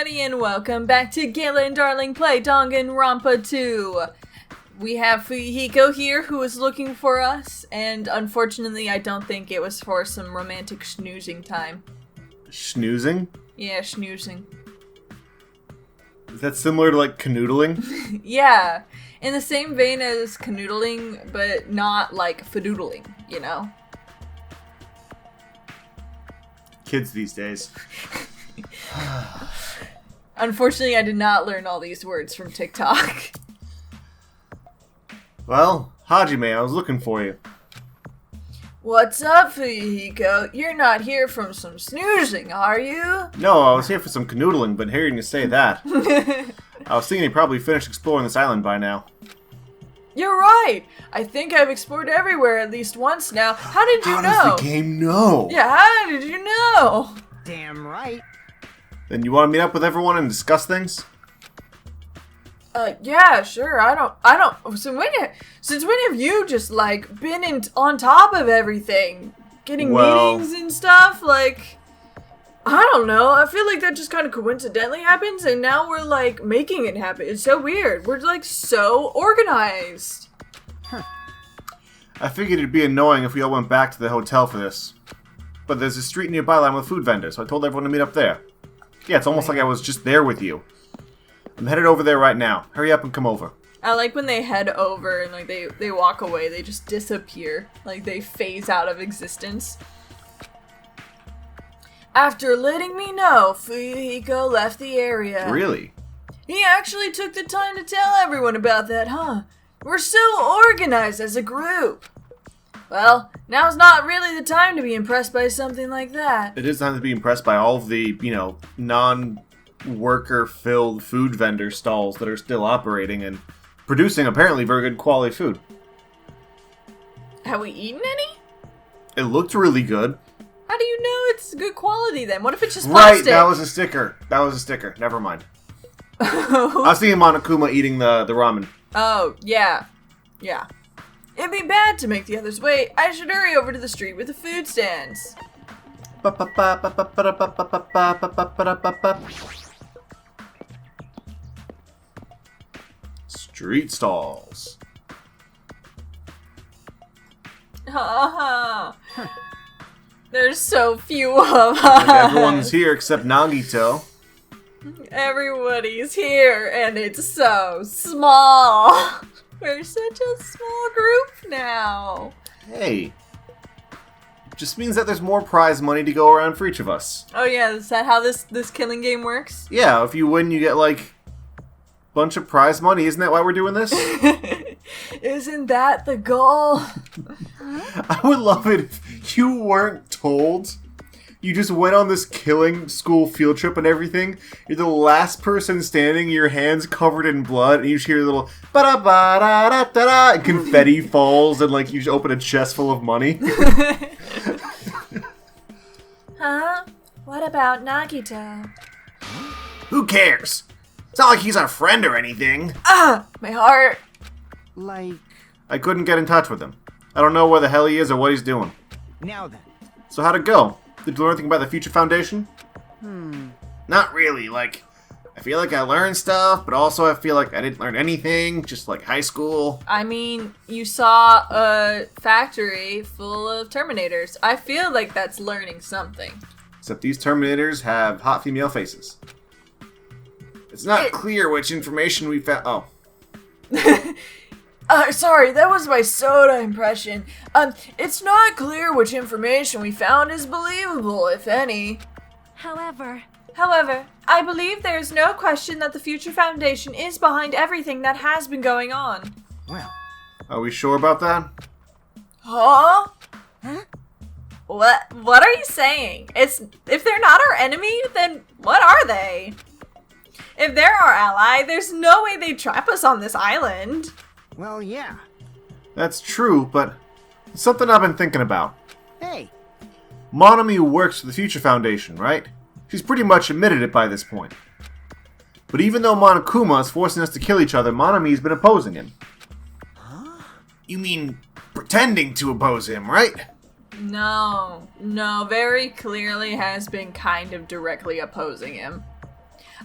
everybody, and welcome back to Gale and Darling Play Danganronpa 2. We have Fuyuhiko here, who is looking for us, and unfortunately I don't think it was for some romantic schnoozing time. Schnoozing? Yeah, schnoozing. Is that similar to, like, canoodling? Yeah, in the same vein as canoodling, but not, like, fadoodling, you know? Kids these days. Unfortunately, I did not learn all these words from TikTok. Well, Hajime, I was looking for you. What's up, Fuyuhiko? You're not here from some snoozing, are you? No, I was here for some canoodling, but hearing you say that, I was thinking you probably finished exploring this island by now. You're right! I think I've explored everywhere at least once now. How did you know? How does the game know? Yeah, how did you know? Damn right. Then you want to meet up with everyone and discuss things? Yeah, sure. I don't. Since when have you just like been on top of everything, getting meetings and stuff? Like, I don't know. I feel like that just kind of coincidentally happens, and now we're like making it happen. It's so weird. We're like so organized. I figured it'd be annoying if we all went back to the hotel for this. But there's a street nearby lined with food vendors, so I told everyone to meet up there. Yeah, it's almost like I was just there with you. I'm headed over there right now. Hurry up and come over. I like when they head over and like they walk away, they just disappear. Like they phase out of existence. After letting me know, Fuyuhiko left the area. Really? He actually took the time to tell everyone about that, huh? We're so organized as a group. Well, now's not really the time to be impressed by something like that. It is time to be impressed by all of the, non-worker-filled food vendor stalls that are still operating and producing apparently very good quality food. Have we eaten any? It looked really good. How do you know it's good quality then? What if it's just plastic? Right, that was a sticker. Never mind. I was thinking Monokuma eating the ramen. Oh, yeah. Yeah. It'd be bad to make the others wait. I should hurry over to the street with the food stands. Street stalls. There's so few of us. Like everyone's here except Nagito. Everybody's here, and it's so small. We're such a small group now. Hey. Just means that there's more prize money to go around for each of us. Oh yeah, is that how this killing game works? Yeah, if you win, you get, like, a bunch of prize money. Isn't that why we're doing this? Isn't that the goal? I would love it if you weren't told. You just went on this killing school field trip and everything. You're the last person standing, your hands covered in blood, and you just hear a little ba-da-ba-da-da-da-da, and confetti falls, and like you just open a chest full of money. Huh? What about Nagito? Who cares? It's not like he's our friend or anything. Ah! My heart! Like, I couldn't get in touch with him. I don't know where the hell he is or what he's doing. now then. So how'd it go? Did you learn anything about the Future Foundation? Not really, like, I feel like I learned stuff, but also I feel like I didn't learn anything, just like high school. I mean, you saw a factory full of Terminators. I feel like that's learning something. Except these Terminators have hot female faces. It's not clear which information we found. Oh. Sorry, that was my soda impression. It's not clear which information we found is believable, if any. However, I believe there is no question that the Future Foundation is behind everything that has been going on. Well, Are we sure about that? Huh? What are you saying? If they're not our enemy, then what are they? If they're our ally, there's no way they'd trap us on this island. well, yeah. That's true, but it's something I've been thinking about. Hey, Monami works for the Future Foundation, right? She's pretty much admitted it by this point. But even though Monokuma is forcing us to kill each other, Monami's been opposing him. Huh? You mean pretending to oppose him, right? No, very clearly has been kind of directly opposing him.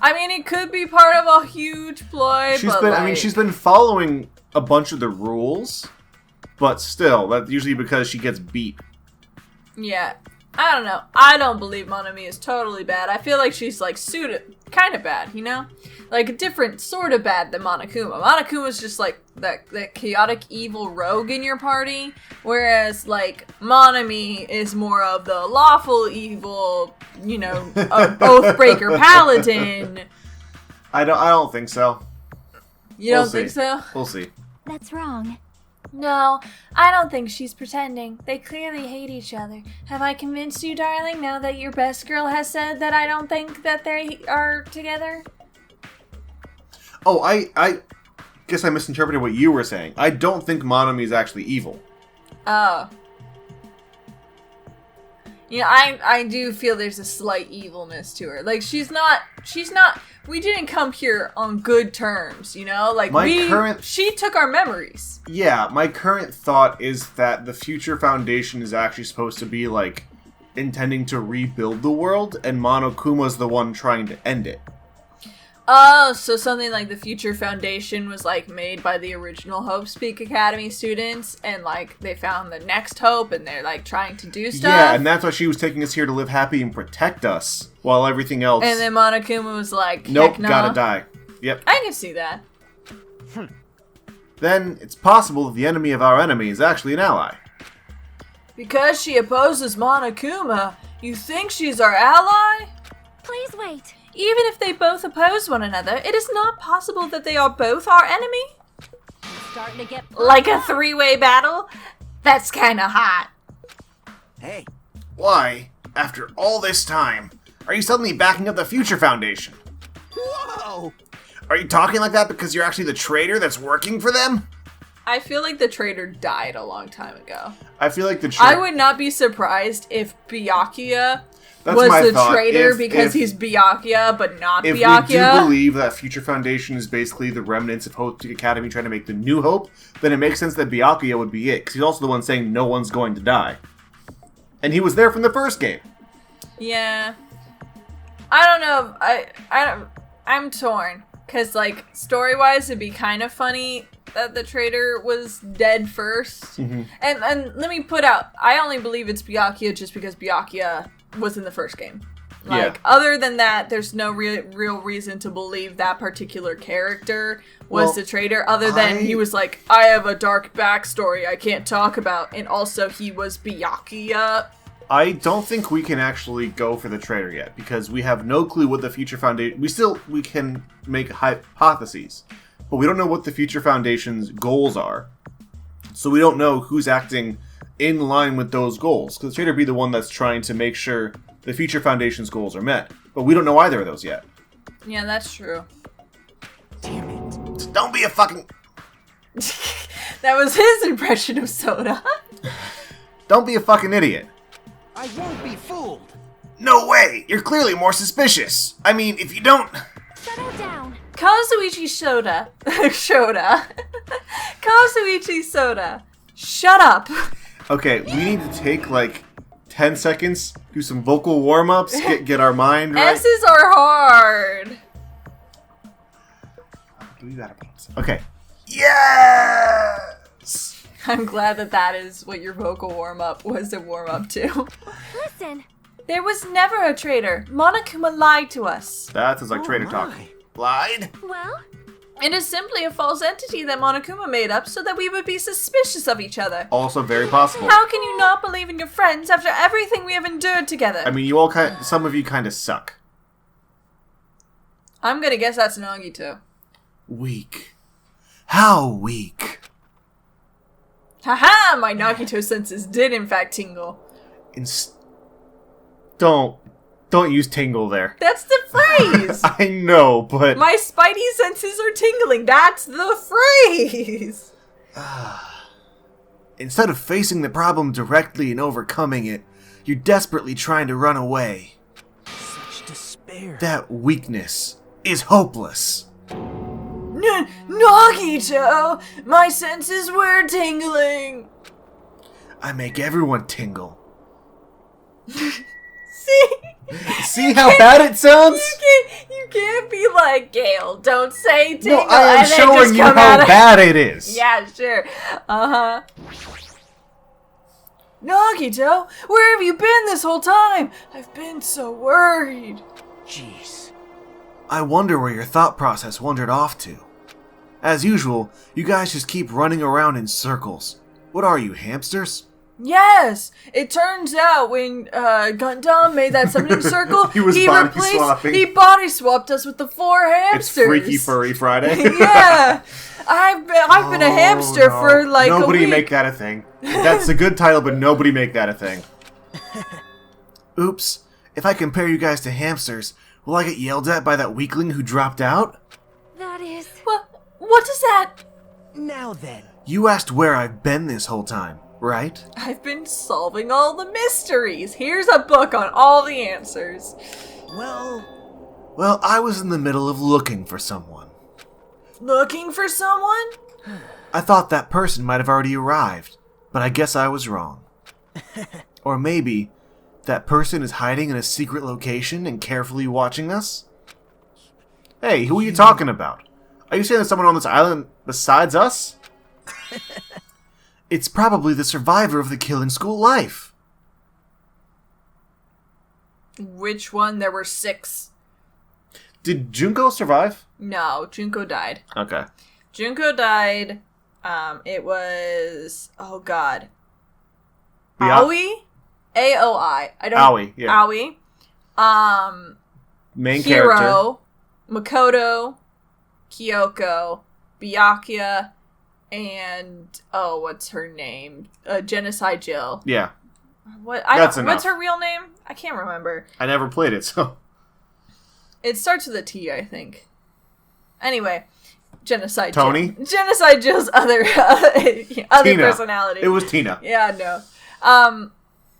I mean, it could be part of a huge ploy, She's been following a bunch of the rules, but still, that's usually because she gets beat. Yeah. I don't know. I don't believe Monami is totally bad. I feel like she's, like, kind of bad, you know? Like, a different sort of bad than Monokuma. Monokuma's just, like, that chaotic evil rogue in your party, whereas, like, Monami is more of the lawful evil, you know, Oathbreaker paladin. I don't think so. You don't think so? We'll see. That's wrong. No, I don't think she's pretending. They clearly hate each other. Have I convinced you, darling, now that your best girl has said that I don't think that they are together? Oh, I guess I misinterpreted what you were saying. I don't think Monami is actually evil. Oh. Yeah, I do feel there's a slight evilness to her. Like, she's not, we didn't come here on good terms, you know? Like, she took our memories. Yeah, my current thought is that the Future Foundation is actually supposed to be, like, intending to rebuild the world, and Monokuma's the one trying to end it. Oh, so something like the Future Foundation was, like, made by the original Hope Speak Academy students, and, like, they found the next Hope, and they're, like, trying to do stuff. Yeah, and that's why she was taking us here to live happy and protect us, while everything else... And then Monokuma was like, nope, nah. gotta die. Yep. I can see that. Then, it's possible that the enemy of our enemy is actually an ally. Because she opposes Monokuma, you think she's our ally? Please wait. Even if they both oppose one another, it is not possible that they are both our enemy. I'm starting to get like a three-way battle? That's kinda hot. Hey. Why, after all this time, are you suddenly backing up the Future Foundation? Whoa! Are you talking like that because you're actually the traitor that's working for them? I feel like the traitor died a long time ago. I feel like the I would not be surprised if Byakuya That's was my the thought. traitor because he's Byakuya, but not if Byakuya. If we do believe that Future Foundation is basically the remnants of Hope Academy trying to make the new Hope, then it makes sense that Byakuya would be it, because he's also the one saying no one's going to die. And he was there from the first game. Yeah. I don't know. I'm torn. Because, like, story-wise, it'd be kind of funny that the traitor was dead first. Mm-hmm. And let me put out, I only believe it's Byakuya just because Byakuya was in the first game. Like, other than that, there's no real reason to believe that particular character was the traitor, other than he was like, I have a dark backstory I can't talk about, and also he was Byakuya. I don't think we can actually go for the traitor yet, because we have no clue what the Future Foundation... We can make hypotheses, but we don't know what the Future Foundation's goals are. So we don't know who's acting in line with those goals, because the traitor would be the one that's trying to make sure the Future Foundation's goals are met. But we don't know either of those yet. Yeah, that's true. Damn it. Don't be a fucking... That was his impression of Soda. Don't be a fucking idiot. I won't be fooled. No way! You're clearly more suspicious. I mean, if you don't... Settle down. Kazuichi Soda. Kazuichi Soda. Shut up. Okay, we need to take, like, 10 seconds, do some vocal warm-ups, get our mind right. S's are hard. Okay. Yes! I'm glad that is what your vocal warm-up was a warm-up to. Listen. There was never a traitor. Monokuma lied to us. That is like traitor talk. Lied? Well? It is simply a false entity that Monokuma made up so that we would be suspicious of each other. Also very possible. How can you not believe in your friends after everything we have endured together? I mean, some of you kind of suck. I'm gonna guess that's Nagito. Weak. How weak? Haha, my Nagito senses did in fact tingle. Don't use tingle there. That's the phrase! I know, but... My spidey senses are tingling. That's the phrase! Instead of facing the problem directly and overcoming it, you're desperately trying to run away. Such despair. That weakness is hopeless. Nagito! My senses were tingling! I make everyone tingle. See? See how bad it sounds? You can't be like, Gale, don't say tingle. No, I am and then showing just you come how out of- bad it is. Yeah, sure. Uh-huh. Nagito, where have you been this whole time? I've been so worried. Jeez. I wonder where your thought process wandered off to. As usual, you guys just keep running around in circles. What are you, hamsters? Yes! It turns out when Gundam made that summoning circle, He was body swapping. He body swapped us with the 4 hamsters. It's Freaky Furry Friday. Yeah! I've been a hamster for like Nobody a week. make that a thing. That's a good title, but nobody make that a thing. Oops. If I compare you guys to hamsters, will I get yelled at by that weakling who dropped out? That is... What does that... Now then. You asked where I've been this whole time, right? I've been solving all the mysteries. Here's a book on all the answers. Well, I was in the middle of looking for someone. Looking for someone? I thought that person might have already arrived, but I guess I was wrong. Or maybe that person is hiding in a secret location and carefully watching us? Hey, who are you talking about? Are you saying there's someone on this island besides us? It's probably the survivor of the killing school life. Which one? There were 6. Did Junko survive? No, Junko died. Okay. Junko died. It was... Oh, God. Yeah. Aoi? A-O-I. I don't... Aoi, yeah. Aoi. Main character. Hiro. Makoto. Kyoko. Byakuya. And... Oh, what's her name? Genocide Jill. Yeah. What's enough. her real name? I can't remember. I never played it, so... It starts with a T, I think. Anyway, Genocide Tony? Jill. Genocide Jill's other Tina. personality. It was Tina. Yeah, no.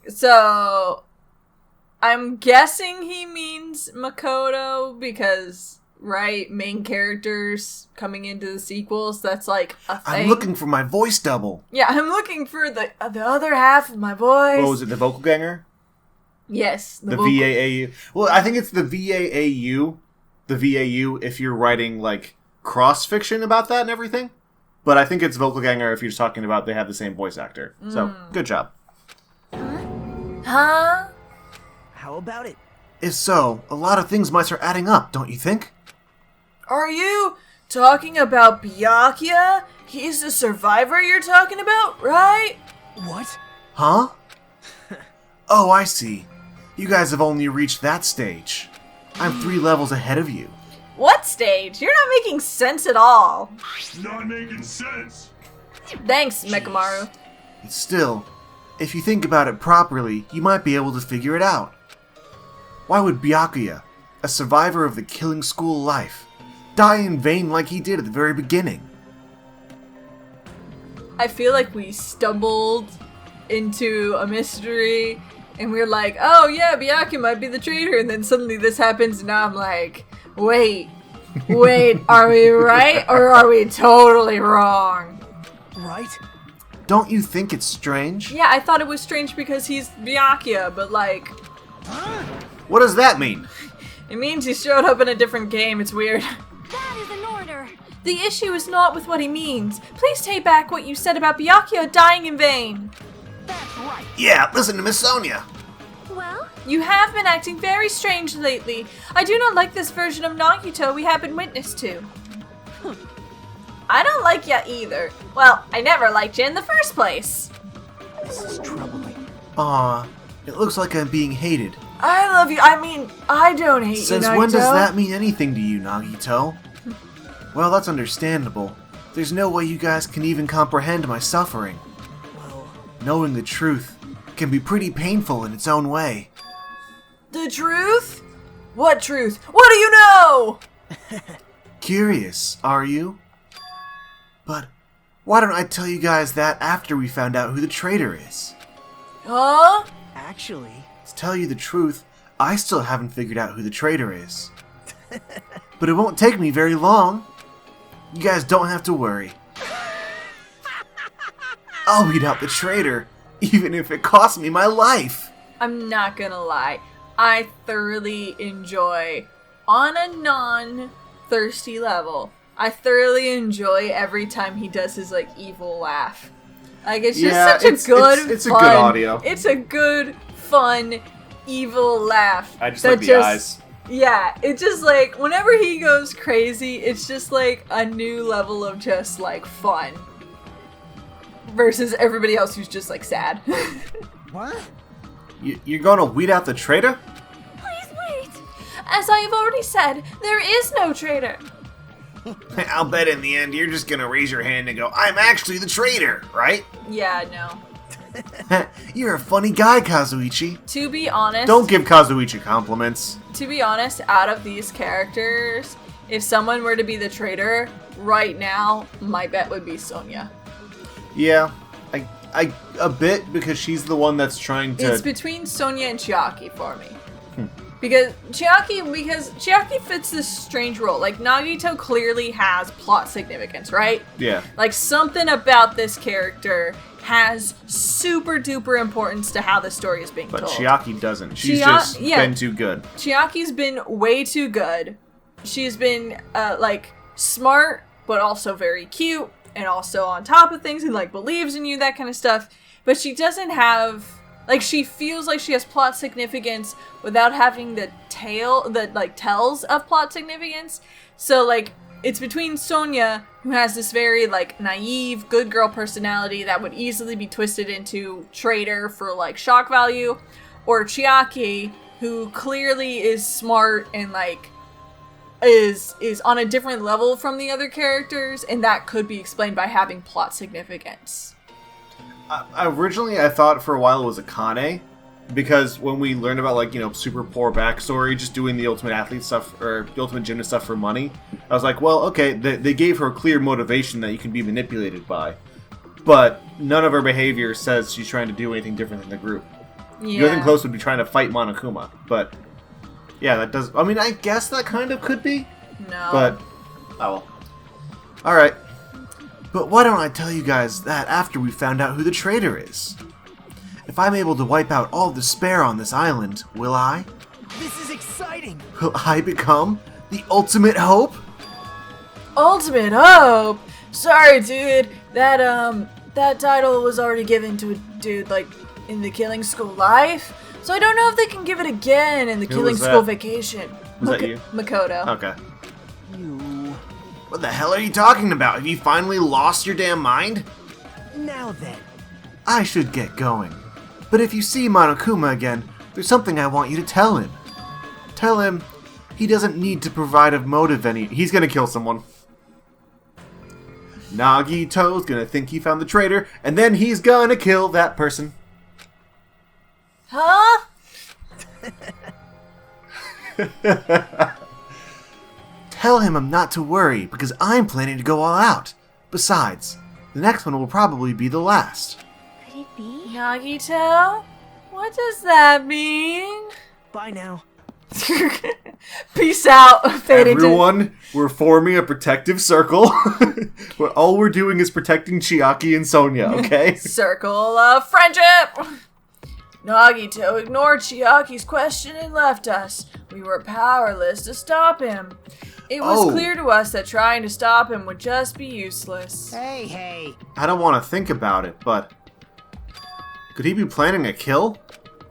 So I'm guessing he means Makoto because, right, main characters coming into the sequels, that's like a thing. I'm looking for my voice double. Yeah, I'm looking for the other half of my voice. What was it, the vocal ganger? Yes. The VAAU. Well, I think it's the VAAU. The VAU if you're writing, like, cross-fiction about that and everything. But I think it's vocal ganger if you're just talking about they have the same voice actor. So, good job. Huh? How about it? If so, a lot of things might start adding up, don't you think? Are you talking about Byakuya? He's the survivor you're talking about, right? What? Huh? Oh, I see. You guys have only reached that stage. I'm 3 levels ahead of you. What stage? You're not making sense at all. Not making sense. Thanks, Mekamaru. Still, if you think about it properly, you might be able to figure it out. Why would Byakuya, a survivor of the killing school life, die in vain like he did at the very beginning? I feel like we stumbled into a mystery and we were like, oh yeah, Byakuya might be the traitor, and then suddenly this happens and now I'm like, wait, are we right or are we totally wrong? Right? Don't you think it's strange? Yeah, I thought it was strange because he's Byakuya, but like, What does that mean? it means he showed up in a different game. It's weird. That is an order. The issue is not with what he means. Please take back what you said about Byakuya dying in vain. That's right. Yeah, listen to Miss Sonia. Well, You have been acting very strange lately. I do not like this version of Nagito we have been witness to. I don't like ya either. Well, I never liked you in the first place. This is troubling. Aw, it looks like I'm being hated. I love you. I mean, I don't hate Since you, Nagito. when does that mean anything to you, Nagito? Well, that's understandable. There's no way you guys can even comprehend my suffering. Well, Knowing the truth can be pretty painful in its own way. The truth? What truth? What do you know? Curious, are you? But why don't I tell you guys that after we found out who the traitor is? Huh? actually, To tell you the truth, I still haven't figured out who the traitor is. But it won't take me very long. You guys don't have to worry. I'll weed out the traitor, even if it costs me my life. I'm not gonna lie. I thoroughly enjoy, on a non-thirsty level, I thoroughly enjoy every time he does his, like, evil laugh. Like, it's just such a good, it's fun, a good audio. It's a good, fun, evil laugh. I just like the eyes. Yeah, it's just, like, whenever he goes crazy, it's just, like, a new level of just, like, fun. Versus everybody else who's just, like, sad. What? You're gonna weed out the traitor? Please wait! As I have already said, there is no traitor. I'll bet in the end you're just gonna raise your hand and go, I'm actually the traitor, right? Yeah, no. You're a funny guy, Kazuichi. To be honest... Don't give Kazuichi compliments. To be honest, out of these characters, if someone were to be the traitor, right now, my bet would be Sonya. Yeah, I a bit, because she's the one that's trying to... It's between Sonya and Chiaki for me. Because Chiaki fits this strange role. Like, Nagito clearly has plot significance, right? Yeah. Like, something about this character has super duper importance to how the story is being told. But Chiaki doesn't. She's just been too good. Chiaki's been way too good. She's been, like, smart, but also very cute, and also on top of things, and, like, believes in you, that kind of stuff. But she doesn't have... Like, she feels like she has plot significance without having the tells of plot significance. So, like, it's between Sonya, who has this very, like, naive, good girl personality that would easily be twisted into traitor for, like, shock value, or Chiaki, who clearly is smart and, like, is on a different level from the other characters, and that could be explained by having plot significance. Originally, I thought for a while it was Akane, because when we learned about, like, you know, super poor backstory, just doing the ultimate athlete stuff, or the ultimate gymnast stuff for money, I was like, well, okay, they gave her a clear motivation that you can be manipulated by, but none of her behavior says she's trying to do anything different than the group. Yeah. The other thing close would be trying to fight Monokuma, but yeah, that does... I mean, I guess that kind of could be. No. But, oh well. Alright. But why don't I tell you guys that after we found out who the traitor is? If I'm able to wipe out all despair on this island, will I? This is exciting! Will I become the ultimate hope? Ultimate hope? Sorry, dude. That title was already given to a dude, like, in the Killing School Life. So I don't know if they can give it again in the Killing School Vacation. Was that you? Makoto. Okay. You... What the hell are you talking about? Have you finally lost your damn mind? Now then. I should get going. But if you see Monokuma again, there's something I want you to tell him. Tell him he doesn't need to provide a motive he's gonna kill someone. Nagito's gonna think he found the traitor, and then he's gonna kill that person. Huh? Tell him I'm not to worry, because I'm planning to go all out. Besides, the next one will probably be the last. Could it be? Nagito? What does that mean? Bye now. Peace out. Everyone, we're forming a protective circle. All we're doing is protecting Chiaki and Sonya, okay? Circle of friendship. Nagito ignored Chiaki's question and left us. We were powerless to stop him. It was clear to us that trying to stop him would just be useless. Hey. I don't want to think about it, but... Could he be planning a kill?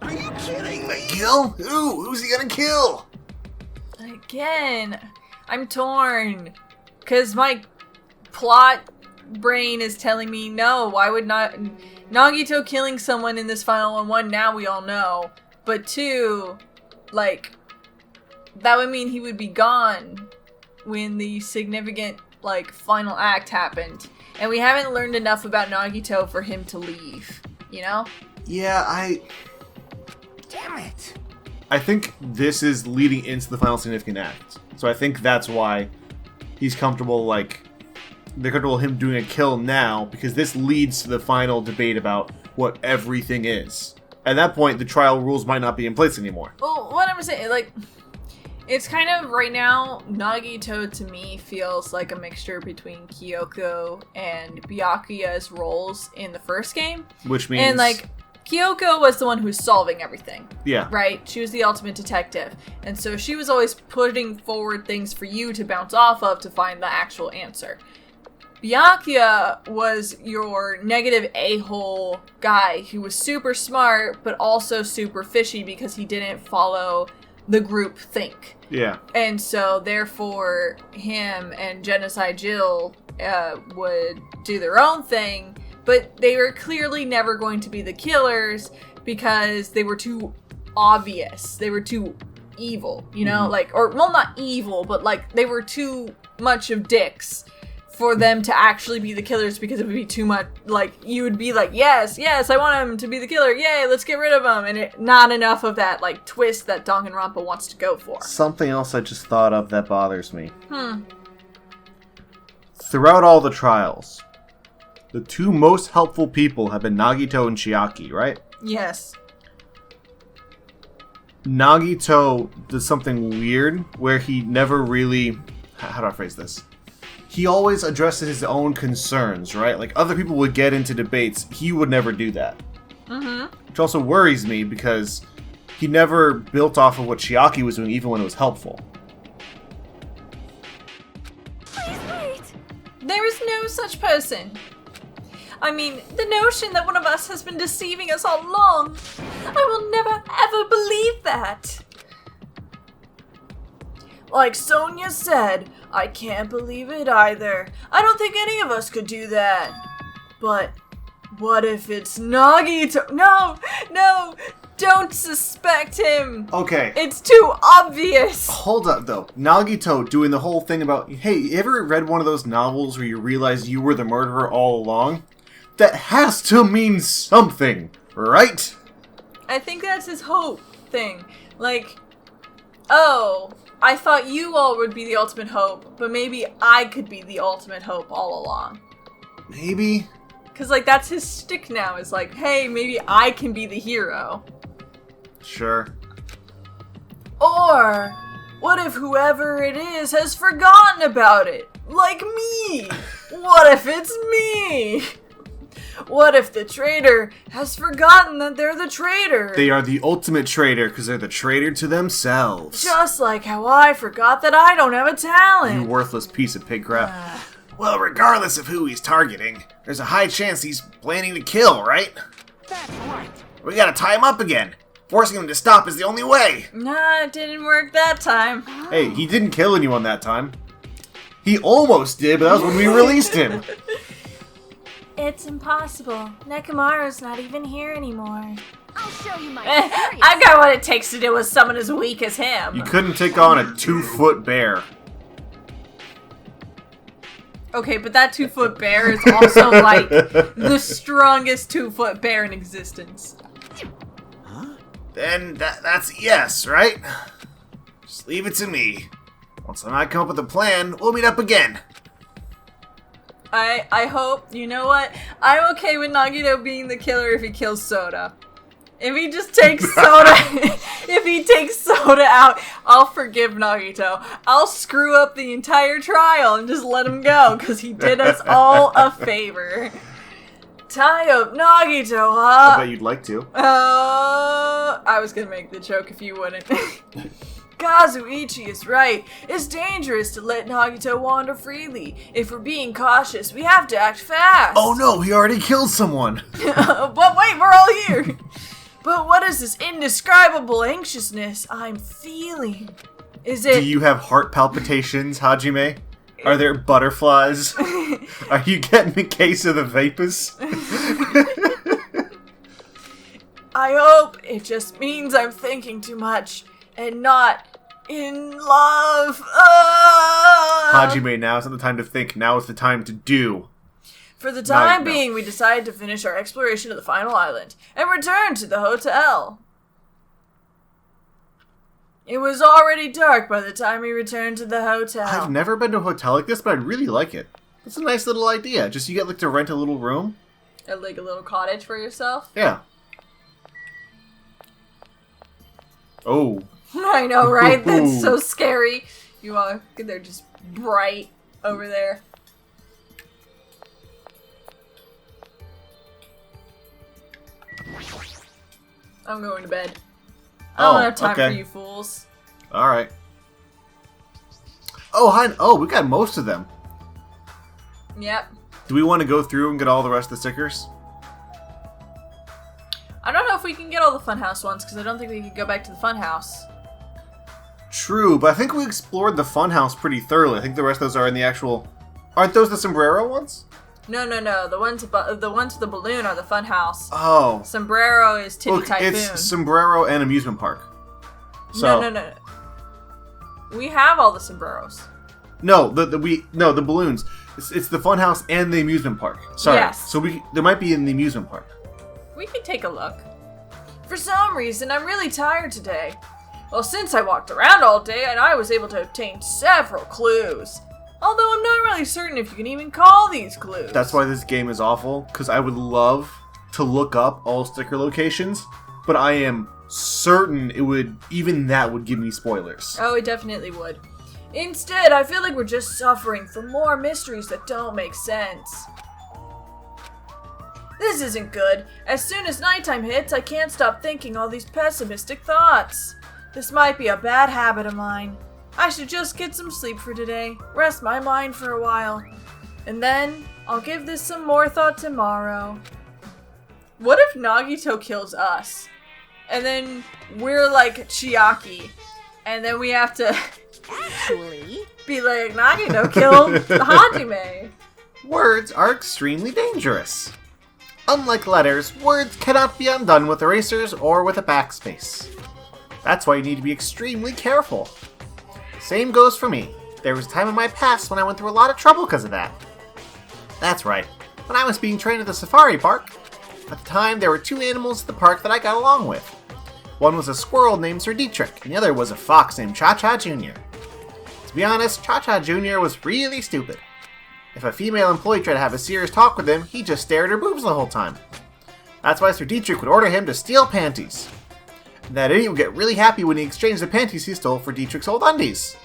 Are you kidding me? A kill? Who's he gonna kill? Again, I'm torn. Because my plot brain is telling me no. Why would not... Nagito killing someone in this final one, now we all know. But two, like, that would mean he would be gone when the significant, like, final act happened. And we haven't learned enough about Nagito for him to leave, you know? Yeah, Damn it! I think this is leading into the final significant act. So I think that's why he's comfortable, like... They're comfortable with him doing a kill now, because this leads to the final debate about what everything is. At that point, the trial rules might not be in place anymore. Well, what I'm saying, like... It's kind of, right now, Nagito to me feels like a mixture between Kyoko and Byakuya's roles in the first game. Which means... And, like, Kyoko was the one who was solving everything. Yeah. Right? She was the ultimate detective. And so she was always putting forward things for you to bounce off of to find the actual answer. Byakuya was your negative a-hole guy who was super smart, but also super fishy because he didn't follow the group think. Yeah. And so, therefore, him and Genocide Jill would do their own thing, but they were clearly never going to be the killers because they were too obvious. They were too evil, you know? Like, or, well, not evil, but, like, they were too much of dicks for them to actually be the killers because it would be too much, like, you would be like, yes, I want him to be the killer, yay, let's get rid of him, and not enough of that, like, twist that Danganronpa wants to go for. Something else I just thought of that bothers me. Throughout all the trials, the two most helpful people have been Nagito and Chiaki, right? Yes. Nagito does something weird where he never really... How do I phrase this? He always addresses his own concerns, right? Like, other people would get into debates. He would never do that. Which also worries me because he never built off of what Chiaki was doing, even when it was helpful. Please wait. There is no such person. I mean, the notion that one of us has been deceiving us all along. I will never, ever believe that. Like Sonia said, I can't believe it either. I don't think any of us could do that. But what if it's Nagito? No, don't suspect him. Okay. It's too obvious. Hold up, though. Nagito doing the whole thing about, hey, you ever read one of those novels where you realize you were the murderer all along? That has to mean something, right? I think that's his hope thing. Like, oh, I thought you all would be the ultimate hope, but maybe I could be the ultimate hope all along. Maybe? Because, like, that's his shtick now, is like, hey, maybe I can be the hero. Sure. Or, what if whoever it is has forgotten about it? Like me! What if it's me? What if the traitor has forgotten that they're the traitor? They are the ultimate traitor because they're the traitor to themselves. Just like how I forgot that I don't have a talent. You worthless piece of pig crap. Well, regardless of who he's targeting, there's a high chance he's planning to kill, right? That's right. We gotta tie him up again. Forcing him to stop is the only way. Nah, it didn't work that time. Hey, he didn't kill anyone that time. He almost did, but that was when we released him. It's impossible. Nekomaru's not even here anymore. I'll show you my experience. I got what it takes to deal with someone as weak as him. You couldn't take on a 2-foot bear. Okay, but that 2-foot bear is also, like, the strongest 2-foot bear in existence. Then that's a yes, right? Just leave it to me. Once I come up with a plan, we'll meet up again. I hope, you know what? I'm okay with Nagito being the killer if he kills Soda. If he just takes Soda, if he takes Soda out, I'll forgive Nagito. I'll screw up the entire trial and just let him go, because he did us all a favor. Tie up Nagito, huh? I bet you'd like to. I was gonna make the joke if you wouldn't. Kazuichi is right. It's dangerous to let Nagito wander freely. If we're being cautious, we have to act fast. Oh no, he already killed someone. But wait, we're all here. But what is this indescribable anxiousness I'm feeling? Is it... Do you have heart palpitations, Hajime? Are there butterflies? Are you getting a case of the vapors? I hope it just means I'm thinking too much and not in love. Hajime, now is not the time to think. Now is the time to do. For the time No. being, we decided to finish our exploration of the final island and return to the hotel. It was already dark by the time we returned to the hotel. I've never been to a hotel like this, but I really like it. It's a nice little idea. Just you get like to rent a little room. Like a little cottage for yourself? Yeah. Oh. I know, right? That's so scary. You are. They're just bright over there. I'm going to bed. I don't have time for you fools. Alright. Oh, hi. Oh, we got most of them. Yep. Do we want to go through and get all the rest of the stickers? I don't know if we can get all the Funhouse ones, because I don't think we can go back to the Funhouse. True, but I think we explored the Funhouse pretty thoroughly. I think the rest of those are in the actual... Aren't those the sombrero ones? No. The ones with the balloon are the Funhouse. Oh. Sombrero is Titty Look, Typhoon. it's sombrero and amusement park. So, No. We have all the sombreros. No, the balloons. It's the Funhouse and the amusement park. Sorry. Yes. So they might be in the amusement park. We can take a look. For some reason, I'm really tired today. Well, since I walked around all day, and I was able to obtain several clues. Although I'm not really certain if you can even call these clues. That's why this game is awful, because I would love to look up all sticker locations, but I am certain even that would give me spoilers. Oh, it definitely would. Instead, I feel like we're just suffering from more mysteries that don't make sense. This isn't good. As soon as nighttime hits, I can't stop thinking all these pessimistic thoughts. This might be a bad habit of mine. I should just get some sleep for today, rest my mind for a while, and then I'll give this some more thought tomorrow. What if Nagito kills us? And then we're like Chiaki, and then we have to Actually, be like, Nagito killed Hajime. Words are extremely dangerous. Unlike letters, words cannot be undone with erasers or with a backspace. That's why you need to be extremely careful. Same goes for me. There was a time in my past when I went through a lot of trouble because of that. That's right. When I was being trained at the safari park, at the time there were two animals at the park that I got along with. One was a squirrel named Sir Dietrich, and the other was a fox named Cha-Cha Jr. To be honest, Cha-Cha Jr. was really stupid. If a female employee tried to have a serious talk with him, he just stared at her boobs the whole time. That's why Sir Dietrich would order him to steal panties. That idiot would get really happy when he exchanged the panties he stole for Dietrich's old undies.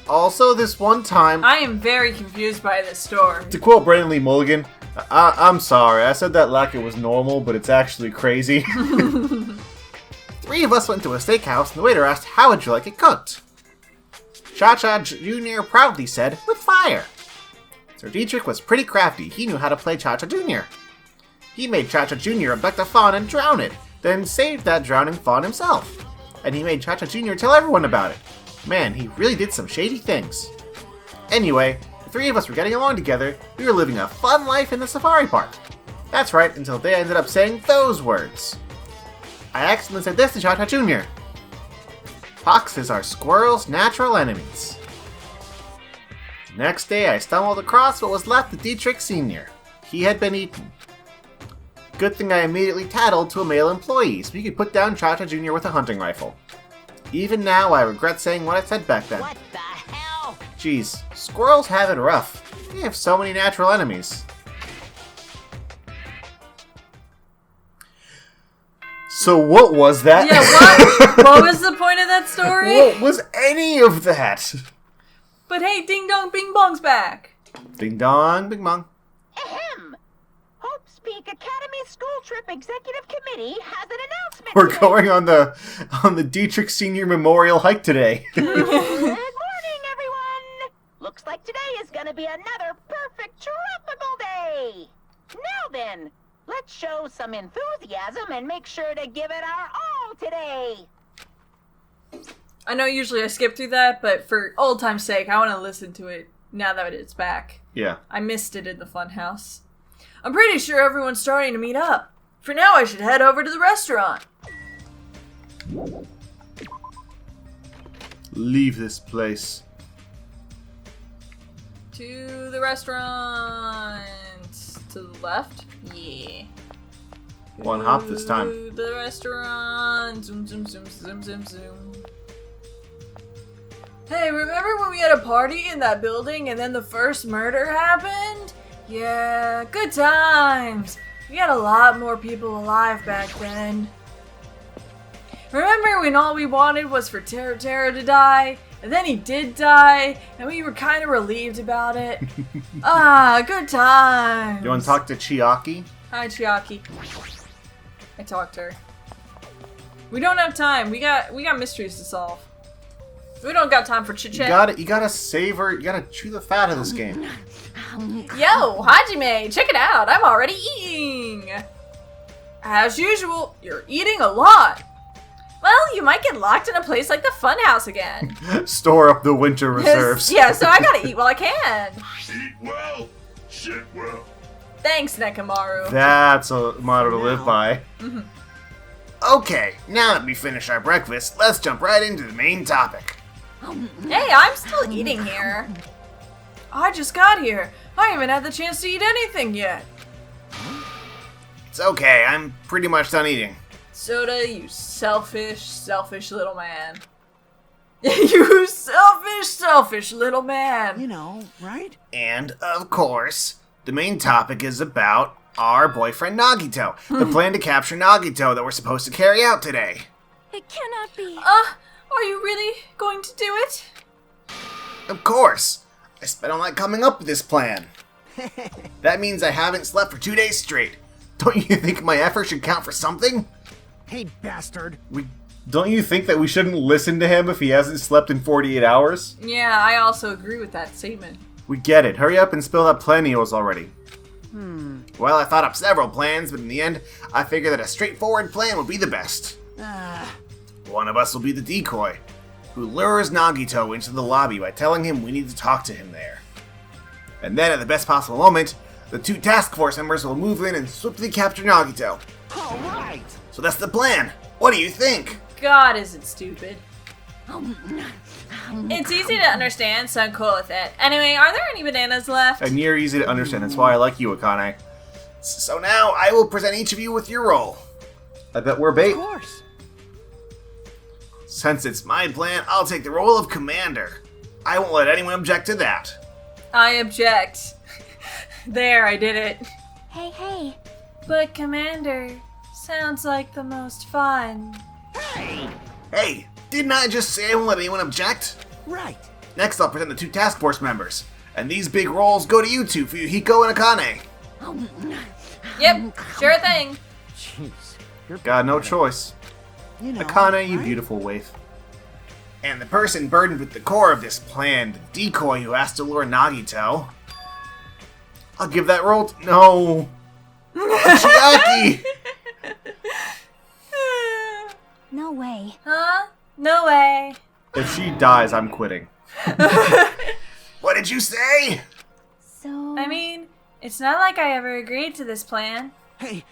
Also, this one time... I am very confused by this story. To quote Brendan Lee Mulligan, I'm sorry, I said that like it was normal, but it's actually crazy. Three of us went to a steakhouse, and the waiter asked, "How would you like it cooked?" Cha-Cha Jr. proudly said, "With fire." Sir Dietrich was pretty crafty. He knew how to play Cha-Cha Jr. He made Cha-Cha Jr. abduct a fawn and drown it, then saved that drowning fawn himself. And he made Cha-Cha Jr. tell everyone about it. Man, he really did some shady things. Anyway, the three of us were getting along together. We were living a fun life in the safari park. That's right, until they ended up saying those words. I accidentally said this to Cha-Cha Jr. Foxes are squirrels' natural enemies. The next day, I stumbled across what was left of Dietrich Sr. He had been eaten. Good thing I immediately tattled to a male employee so he could put down Cha-Cha Jr. with a hunting rifle. Even now, I regret saying what I said back then. what the hell? Jeez, squirrels have it rough. They have so many natural enemies. So what was that? Yeah, what was the point of that story? What was any of that? But hey, Ding Dong Bing Bong's back. Ding dong, bing bong. Ahem. Hope's Peak Academy School Trip Executive Committee has an announcement. We're today. going on the Dietrich Senior Memorial hike today. Good morning, everyone. Looks like today is going to be another perfect tropical day. Now then, let's show some enthusiasm and make sure to give it our all today. I know usually I skip through that, but for old time's sake, I want to listen to it now that it's back. Yeah. I missed it in the funhouse. I'm pretty sure everyone's starting to meet up. For now, I should head over to the restaurant. Leave this place. To the restaurant. To the left? Yeah. One hop this time. To the restaurant. Zoom, zoom, zoom, zoom, zoom, zoom. Hey, remember when we had a party in that building and then the first murder happened? Yeah, good times. We had a lot more people alive back then. Remember when all we wanted was for Terra to die? And then he did die, and we were kind of relieved about it. Good times. You want to talk to Chiaki? Hi, Chiaki. I talked to her. We don't have time. We got mysteries to solve. We don't got time for chit chat. You gotta savor. You gotta chew the fat of this game. Yo, Hajime, check it out. I'm already eating. As usual, you're eating a lot. Well, you might get locked in a place like the Funhouse again. Store up the winter reserves. Yeah, so I gotta eat while I can. Eat well, shit well. Thanks, Nekomaru. That's a motto to live by. Okay, now that we finish our breakfast, let's jump right into the main topic. Hey, I'm still eating here. I just got here. I haven't had the chance to eat anything yet. It's okay, I'm pretty much done eating. Soda, you selfish little man. You selfish little man. You know, right? And, of course, the main topic is about our boyfriend Nagito. The plan to capture Nagito that we're supposed to carry out today. It cannot be. Are you really going to do it? Of course. I spent all night coming up with this plan. That means I haven't slept for 2 days straight. Don't you think my effort should count for something? Hey, bastard. Don't you think that we shouldn't listen to him if he hasn't slept in 48 hours? Yeah, I also agree with that statement. We get it. Hurry up and spill that plan of yours already. Well, I thought up several plans, but in the end, I figured that a straightforward plan would be the best. One of us will be the decoy, who lures Nagito into the lobby by telling him we need to talk to him there. And then, at the best possible moment, the 2 task force members will move in and swiftly capture Nagito. All right. So that's the plan. What do you think? God, is it stupid. It's easy to understand, so I'm cool with it. Anyway, are there any bananas left? And you're easy to understand. That's why I like you, Akane. So now, I will present each of you with your role. I bet we're bait. Of course. Since it's my plan, I'll take the role of commander. I won't let anyone object to that. I object. There, I did it. Hey. But Commander sounds like the most fun. Hey, didn't I just say I won't let anyone object? Right. Next, I'll present the 2 task force members. And these big roles go to you two, Fuyuhiko and Akane. Yep, sure thing. Jeez. You're Got no choice. You know, Akane, you right? beautiful waif. And the person burdened with the core of this plan, the decoy who has to lure Nagito. I'll give that role to... No! Chiaki! No way. Huh? No way. If she dies, I'm quitting. What did you say? So... I mean, it's not like I ever agreed to this plan. Hey.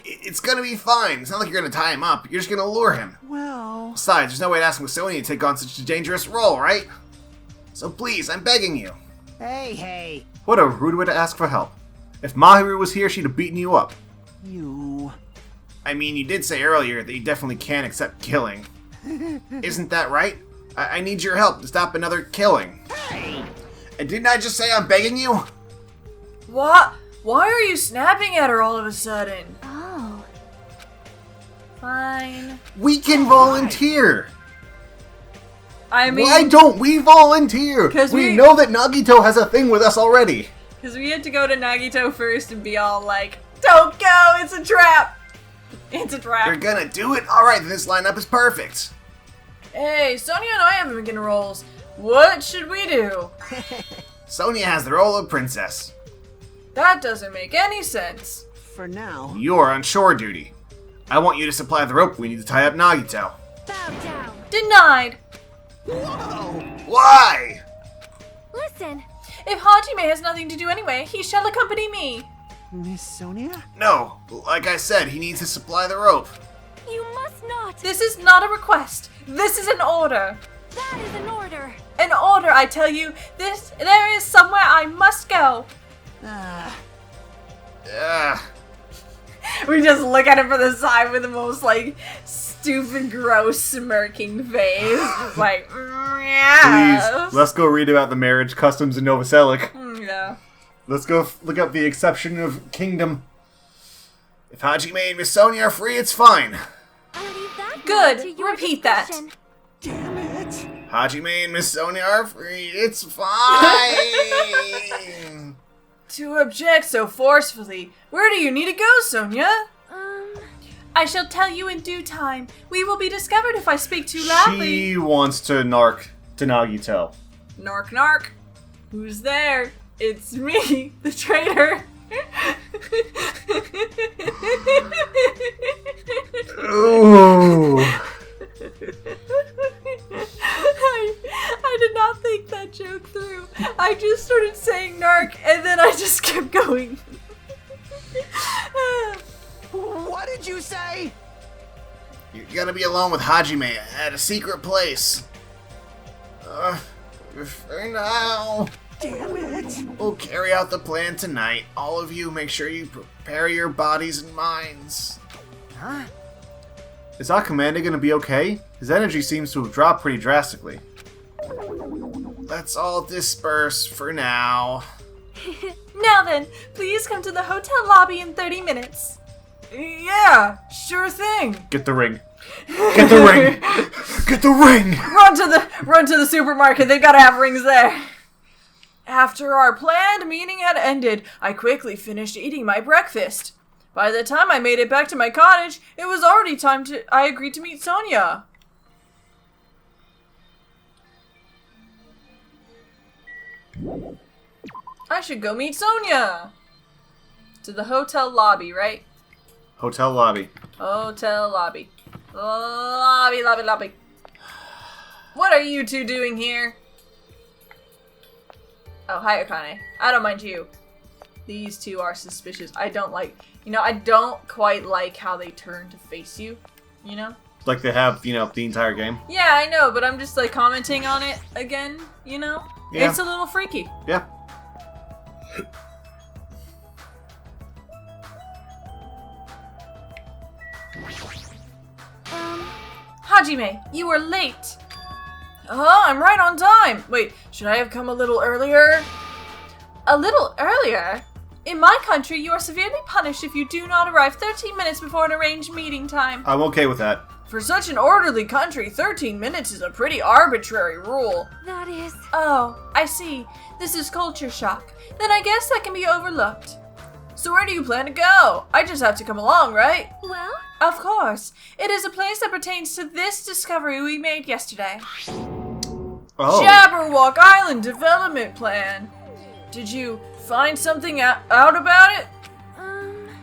It's gonna be fine. It's not like you're gonna tie him up. You're just gonna lure him. Well... Besides, there's no way to ask Sonya to take on such a dangerous role, right? So please, I'm begging you. Hey. What a rude way to ask for help. If Mahiru was here, she'd have beaten you up. You... I mean, you did say earlier that you definitely can't accept killing. Isn't that right? I need your help to stop another killing. Hey! And didn't I just say I'm begging you? What? Why are you snapping at her all of a sudden? Oh. Fine. We can volunteer. I mean... Why don't we volunteer? 'Cause we- know that Nagito has a thing with us already. Because we had to go to Nagito first and be all like, don't go, it's a trap. It's a trap. You're gonna do it? Alright, then this lineup is perfect. Hey, Sonya and I haven't been getting roles. What should we do? Sonya has the role of princess. That doesn't make any sense. For now... You're on shore duty. I want you to supply the rope we need to tie up Nagito. Bow down. Denied. Whoa! Why? Listen. If Hajime has nothing to do anyway, he shall accompany me. Miss Sonia? No, like I said, he needs to supply the rope. You must not. This is not a request. This is an order. That is an order. An order, I tell you. There is somewhere I must go. We just look at him from the side with the most, like, stupid, gross, smirking face. Just like, yes. Please, let's go read about the marriage customs in Nova Selic. Yeah. Let's go look up the exception of kingdom. If Hajime and Miss Sonia are free, it's fine. I'll leave that Good. to your Repeat that. discretion. Damn it! Hajime and Miss Sonia are free, it's fine. To object so forcefully. Where do you need to go, Sonia? I shall tell you in due time. We will be discovered if I speak too loudly. She wants to narc to Nagito. Narc narc. Who's there? It's me, the traitor. Ooh. I did not think that joke through. I just started saying narc and then I just kept going. What did you say? You're gonna be alone with Hajime at a secret place. For now. Damn it. We'll carry out the plan tonight. All of you, make sure you prepare your bodies and minds. Huh? Is our commander gonna be okay? His energy seems to have dropped pretty drastically. Let's all disperse for now. Now then, please come to the hotel lobby in 30 minutes. Yeah, sure thing. Get the ring. Get the ring! Get the ring! Run to the supermarket. They gotta have rings there. After our planned meeting had ended, I quickly finished eating my breakfast. By the time I made it back to my cottage, it was already time I agreed to meet Sonia. I should go meet Sonia. To the hotel lobby, right? Hotel lobby. Hotel lobby. Lobby. What are you two doing here? Oh, hi, Akane. I don't mind you. These two are suspicious. I don't quite like how they turn to face you, you know? Like they have, the entire game. Yeah, I know, but I'm just, commenting on it again, you know? Yeah. It's a little freaky. Yeah. Hajime, you are late. I'm right on time. Wait, should I have come a little earlier? A little earlier? In my country, you are severely punished if you do not arrive 13 minutes before an arranged meeting time. I'm okay with that. For such an orderly country, 13 minutes is a pretty arbitrary rule. That is... Oh, I see. This is culture shock. Then I guess that can be overlooked. So where do you plan to go? I just have to come along, right? Well, of course. It is a place that pertains to this discovery we made yesterday. Oh. Jabberwock Island Development Plan. Did you find something out about it?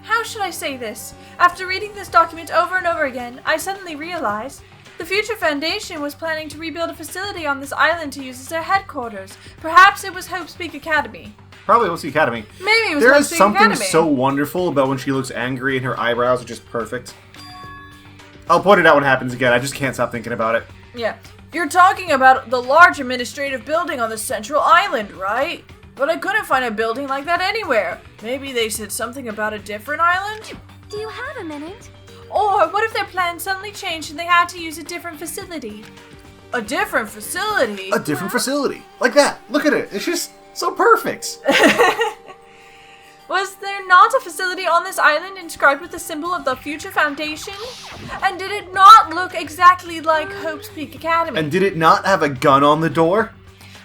How should I say this? After reading this document over and over again, I suddenly realized the Future Foundation was planning to rebuild a facility on this island to use as their headquarters. Perhaps it was Hope's Peak Academy. Probably Hope's Peak Academy. Maybe it was There Hope's is Peak something Academy. so wonderful about when she looks angry and her eyebrows are just perfect. I'll point it out when it happens again. I just can't stop thinking about it. Yeah. You're talking about the large administrative building on the central island, right? But I couldn't find a building like that anywhere. Maybe they said something about a different island? Do you have a minute? Or what if their plans suddenly changed and they had to use a different facility? A different facility? A different facility. Like that. Look at it. It's just so perfect. Was there not a facility on this island inscribed with the symbol of the Future Foundation? And did it not look exactly like Hope's Peak Academy? And did it not have a gun on the door?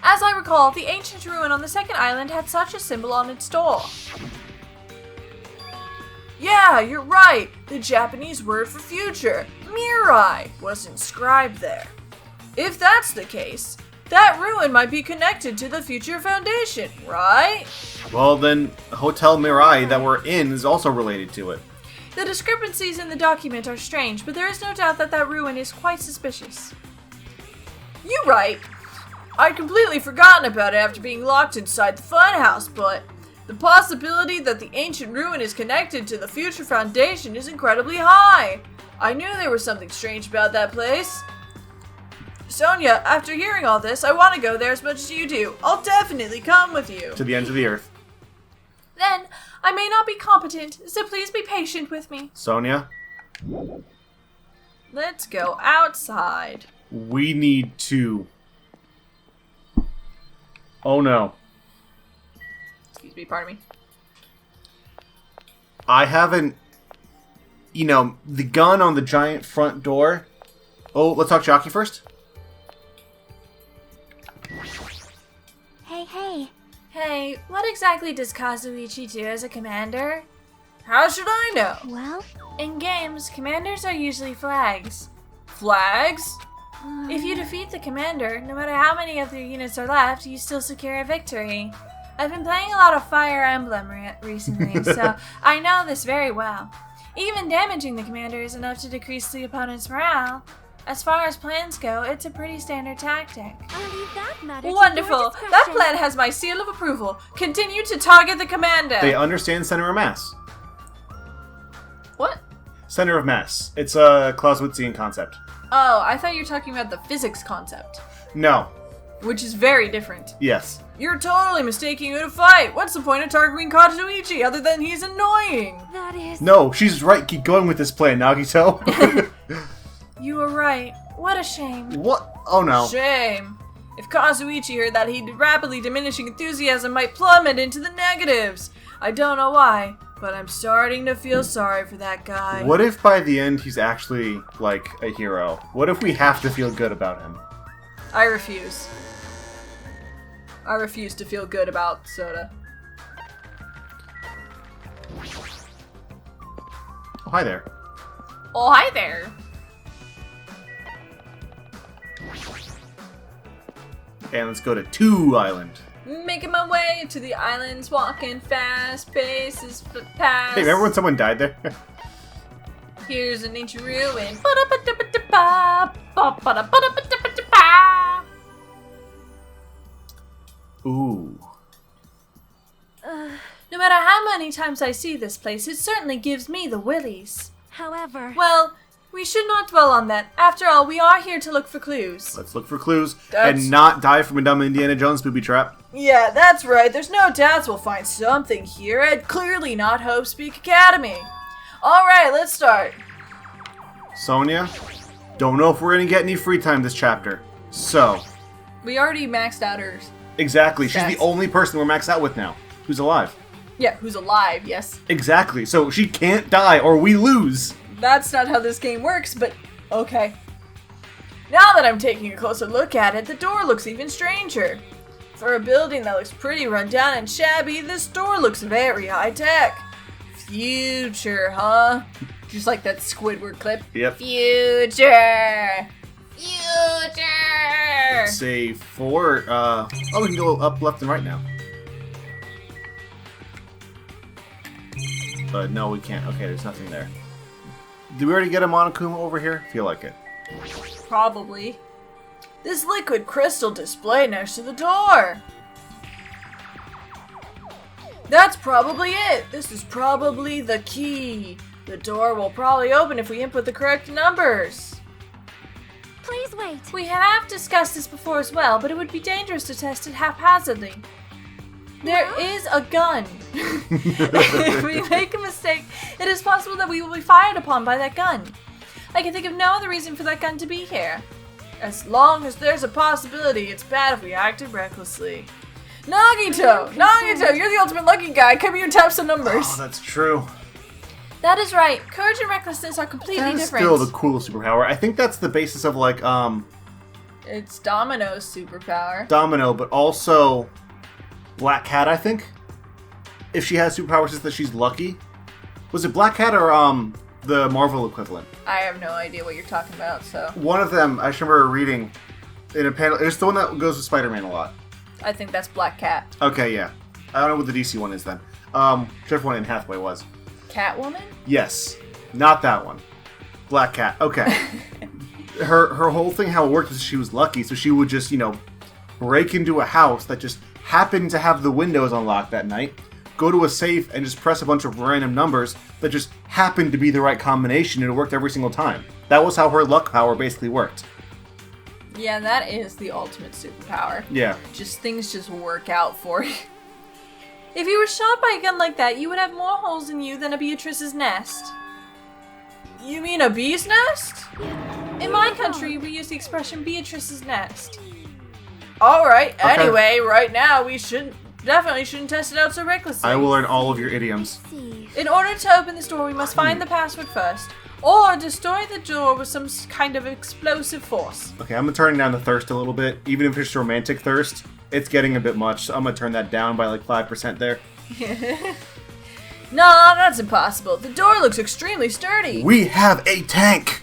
As I recall, the ancient ruin on the second island had such a symbol on its door. Yeah, you're right. The Japanese word for future, mirai, was inscribed there. If that's the case, that ruin might be connected to the Future Foundation, right? Well, then Hotel Mirai that we're in is also related to it. The discrepancies in the document are strange, but there is no doubt that that ruin is quite suspicious. You're right. I'd completely forgotten about it after being locked inside the funhouse, but the possibility that the ancient ruin is connected to the Future Foundation is incredibly high. I knew there was something strange about that place. Sonia, after hearing all this, I want to go there as much as you do. I'll definitely come with you. To the ends of the earth. Then, I may not be competent, so please be patient with me. Sonia, Let's go outside. we need to... Oh no. Excuse me, pardon me. I haven't... the gun on the giant front door... Oh, let's talk Jockey first. Hey. Hey, what exactly does Kazuichi do as a commander? How should I know? Well, In games, commanders are usually flags. Flags? If you defeat the commander, no matter how many of their units are left, you still secure a victory. I've been playing a lot of Fire Emblem recently, so I know this very well. Even damaging the commander is enough to decrease the opponent's morale. As far as plans go, it's a pretty standard tactic. I'll leave that matter to Wonderful! your That discretion. plan has my seal of approval. Continue to target the commander. They understand center of mass. What? Center of mass. It's a Clausewitzian concept. Oh, I thought you were talking about the physics concept, No. which is very different. Yes. You're totally mistaking who to fight. What's the point of targeting Kazuichi other than he's annoying? That is... No, she's right. Keep going with this plan, Nagito. You were right. What a shame. What? Oh no. Shame. If Kazuichi heard that, he'd rapidly diminishing enthusiasm might plummet into the negatives. I don't know why, but I'm starting to feel sorry for that guy. What if by the end he's actually, like, a hero? What if we have to feel good about him? I refuse. I refuse to feel good about Soda. Oh, hi there. Oh, hi there. And let's go to 2 Island. Making my way to the islands, walking fast, paces past. Hey, remember when someone died there? Here's an ancient ruin. Ooh. No matter how many times I see this place, it certainly gives me the willies. However... Well, we should not dwell on that. After all, we are here to look for clues. Let's look for clues That's- and not die from a dumb Indiana Jones booby trap. Yeah, that's right. There's no doubts we'll find something here at clearly not Hope Speak Academy. Alright, let's start. Sonia, don't know if we're gonna get any free time this chapter. So, We already maxed out her. exactly, she's the Stats. only person we're maxed out with now. Who's alive. Yeah, who's alive, yes. Exactly, so she can't die or we lose. That's not how this game works, but okay. Now that I'm taking a closer look at it, the door looks even stranger. For a building that looks pretty run down and shabby, this door looks very high-tech. Future, huh? Just like that Squidward clip. Yep. Future! Future! Say 4, oh, we can go up, left, and right now. But no, we can't. Okay, there's nothing there. Did we already get a Monokuma over here? Feel like it. Probably. This liquid crystal display next to the door. That's probably it. This is probably the key. The door will probably open if we input the correct numbers. Please wait. We have discussed this before as well, but it would be dangerous to test it haphazardly. There is a gun. If we make a mistake, it is possible that we will be fired upon by that gun. I can think of no other reason for that gun to be here. As long as there's a possibility, it's bad if we acted recklessly. Nagito! Nagito, you're the ultimate lucky guy. Come here and tap some numbers. Oh, that's true. That is right. Courage and recklessness are completely That's different. still the coolest superpower. I think that's the basis of, like, It's Domino's superpower. Domino, but also Black Cat, I think. If she has superpowers, it's that she's lucky. Was it Black Cat or, the Marvel equivalent? I have no idea what you're talking about, so One of them, I just remember reading in a panel. It's the one that goes with Spider-Man a lot. I think that's Black Cat. Okay, yeah. I don't know what the DC one is then. Whichever one in Hathaway was. Catwoman? Yes. Not that one. Black Cat. Okay. her whole thing, how it worked was she was lucky, so she would just, break into a house that just happened to have the windows unlocked that night, go to a safe and just press a bunch of random numbers that just happened to be the right combination, and it worked every single time. That was how her luck power basically worked. Yeah, that is the ultimate superpower. Yeah. Just things just work out for you. If you were shot by a gun like that, you would have more holes in you than a Beatrice's nest. You mean a bee's nest? In my country, we use the expression Beatrice's nest. Alright, Okay. anyway, right now we definitely shouldn't test it out so recklessly. I will learn all of your idioms. See. In order to open this door, we must find the password first, or destroy the door with some kind of explosive force. Okay, I'm turning down the thirst a little bit. Even if it's romantic thirst, it's getting a bit much, so I'm gonna turn that down by like 5% there. No, that's impossible. The door looks extremely sturdy. We have a tank!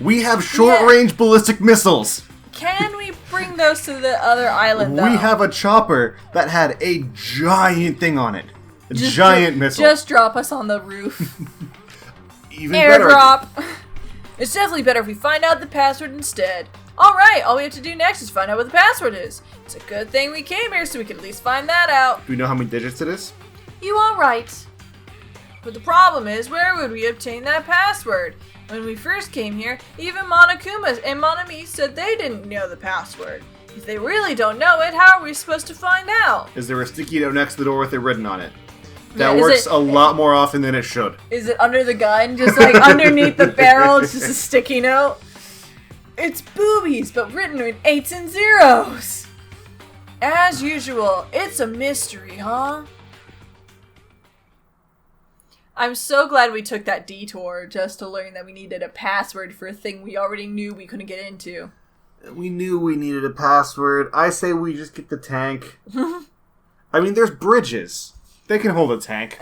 We have short-range ballistic missiles! Can we bring those to the other island, though? We have a chopper that had a giant thing on it. A giant missile. Just drop us on the roof. Even better. Airdrop. It's definitely better if we find out the password instead. Alright, all we have to do next is find out what the password is. It's a good thing we came here so we can at least find that out. Do we know how many digits it is? You are right. But the problem is, where would we obtain that password? When we first came here, even Monokuma and Monami said they didn't know the password. If they really don't know it, how are we supposed to find out? Is there a sticky note next to the door with it written on it? That Yeah, works a lot more often than it should. Is it under the gun? Just like underneath the barrel, it's just a sticky note? It's boobies, but written in 8s and 0s. As usual, it's a mystery, huh? I'm so glad we took that detour just to learn that we needed a password for a thing we already knew we couldn't get into. We knew we needed a password. I say we just get the tank. I mean, there's bridges. They can hold a tank.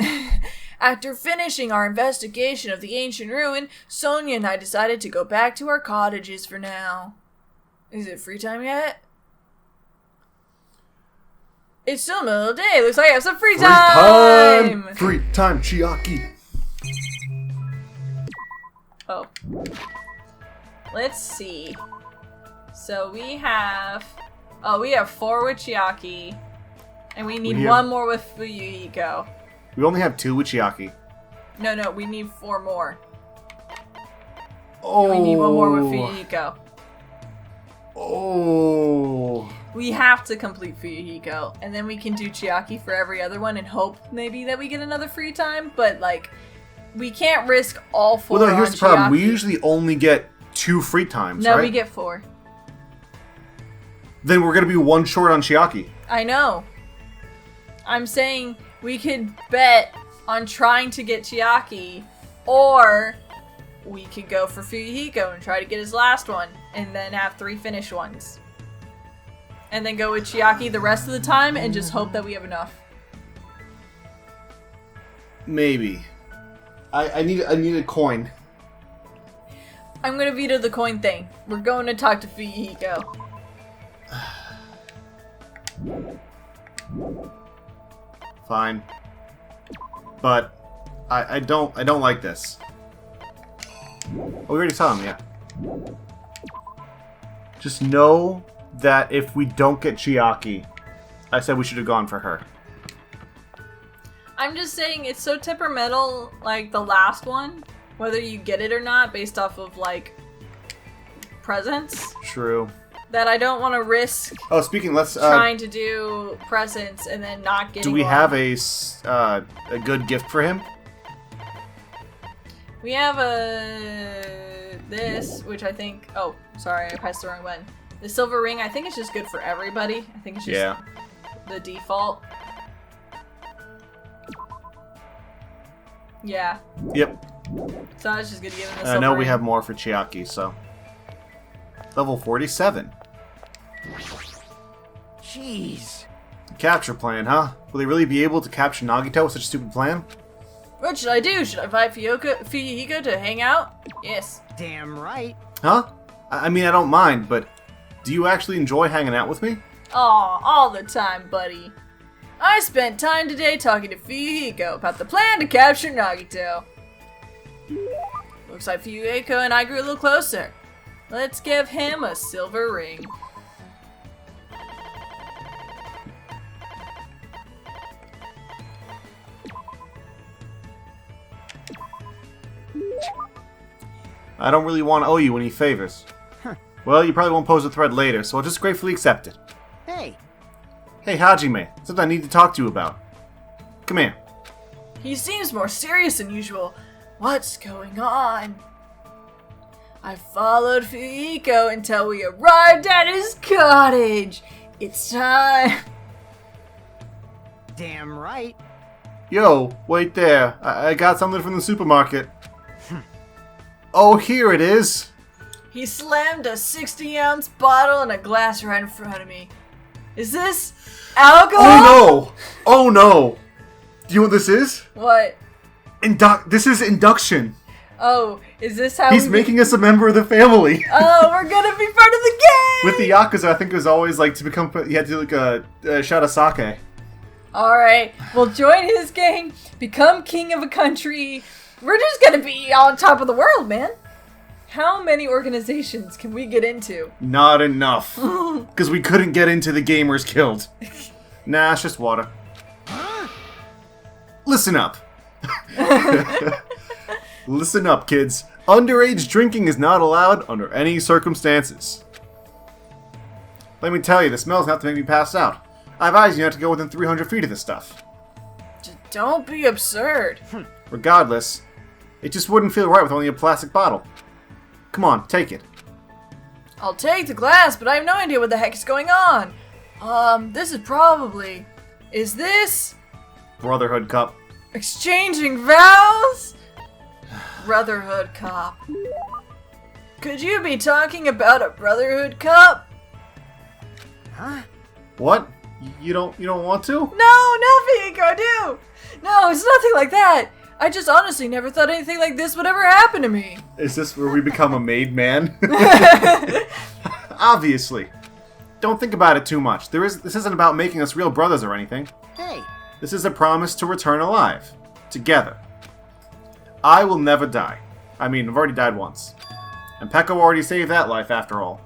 After finishing our investigation of the ancient ruin, Sonia and I decided to go back to our cottages for now. Is it free time yet? It's still the middle of the day. Looks like I have some free time! Free time, Chiaki! Oh. Let's see. So we have... Oh, we have 4 with Chiaki. And we need 1 more with Fuyuhiko. We only have 2 with Chiaki. No, we need 4 more. Oh. We need 1 more with Fuyuhiko. Oh. We have to complete Fuyuhiko, and then we can do Chiaki for every other one and hope maybe that we get another free time, but like, we can't risk all 4 Well, no, here's on the problem. Chiaki. We usually only get 2 free times, right? No, we get 4. Then we're gonna be 1 short on Chiaki. I know. I'm saying we could bet on trying to get Chiaki, or we could go for Fuyuhiko and try to get his last one, and then have 3 finished ones. And then go with Chiaki the rest of the time and just hope that we have enough. Maybe. I need a coin. I'm gonna veto the coin thing. We're going to talk to Fuyuhiko. Fine. But I don't like this. Oh, we already saw him, yeah. Just know that if we don't get Chiaki, I said we should have gone for her. I'm just saying it's so temperamental, like the last one, whether you get it or not, based off of like presents, True. that I don't want to risk Oh, speaking, let's trying to do presents and then not getting. do we one. have a good gift for him? We have this, which I think. Oh, sorry, I pressed the wrong button. The silver ring, I think it's just good for everybody. I think it's just the default. Yeah. Yep. So I was just gonna give him the silver I know ring. we have more for Chiaki, so. Level 47. Jeez. Capture plan, huh? Will they really be able to capture Nagito with such a stupid plan? What should I do? Should I invite Fuyuhiko to hang out? Yes. Damn right. Huh? I mean, I don't mind, but do you actually enjoy hanging out with me? Aw, all the time, buddy. I spent time today talking to Fuyuhiko about the plan to capture Nagito. Looks like Fuyuhiko and I grew a little closer. Let's give him a silver ring. I don't really want to owe you any favors. Well, you probably won't pose a threat later, so I'll just gratefully accept it. Hey. Hey, Hajime, something I need to talk to you about. Come here. He seems more serious than usual. What's going on? I followed Fuyuhiko until we arrived at his cottage. It's time. Damn right. Yo, wait there. I got something from the supermarket. Oh, here it is. He slammed a 60-ounce bottle and a glass right in front of me. Is this alcohol? Oh no! Oh no! Do you know what this is? What? This is induction. Oh, is this how He's making us a member of the family. Oh, we're gonna be part of the game! With the Yakuza, I think it was always like to become... You had to do like a shot of sake. Alright, we'll join his gang, become king of a country. We're just gonna be on top of the world, man. How many organizations can we get into? Not enough. Because we couldn't get into the Gamers Guild. Nah, it's just water. Listen up. Listen up, kids. Underage drinking is not allowed under any circumstances. Let me tell you, the smell's enough to make me pass out. I advise you not to go within 300 feet of this stuff. Just don't be absurd. Regardless, it just wouldn't feel right with only a plastic bottle. Come on, take it. I'll take the glass, but I have no idea what the heck is going on. This is probably... Is this... Brotherhood cup. Exchanging vows? Brotherhood cup. Could you be talking about a Brotherhood cup? Huh? What? You don't want to? No, Fuyuhiko, I do! No, it's nothing like that. I just honestly never thought anything like this would ever happen to me. Is this where we become a made man? Obviously. Don't think about it too much. This isn't about making us real brothers or anything. Hey. This is a promise to return alive. Together. I will never die. I mean, I've already died once. And Pekko already saved that life after all.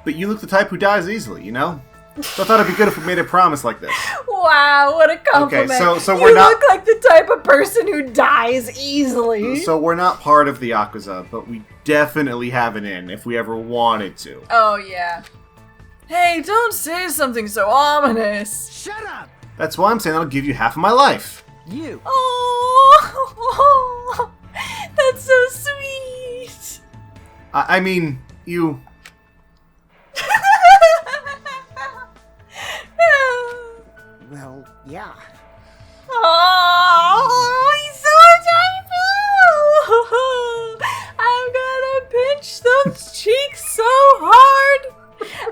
But you look the type who dies easily, you know? So I thought it'd be good if we made a promise like this. Wow, what a compliment. Okay, so you we're not... look like the type of person who dies easily. So we're not part of the Yakuza, but we definitely have an in if we ever wanted to. Oh, yeah. Hey, don't say something so ominous. Shut up! That's why I'm saying I'll give you half of my life. You. Oh, that's so sweet. I mean, you... Well, yeah. Oh, he's so adorable. I'm gonna pinch those cheeks so hard.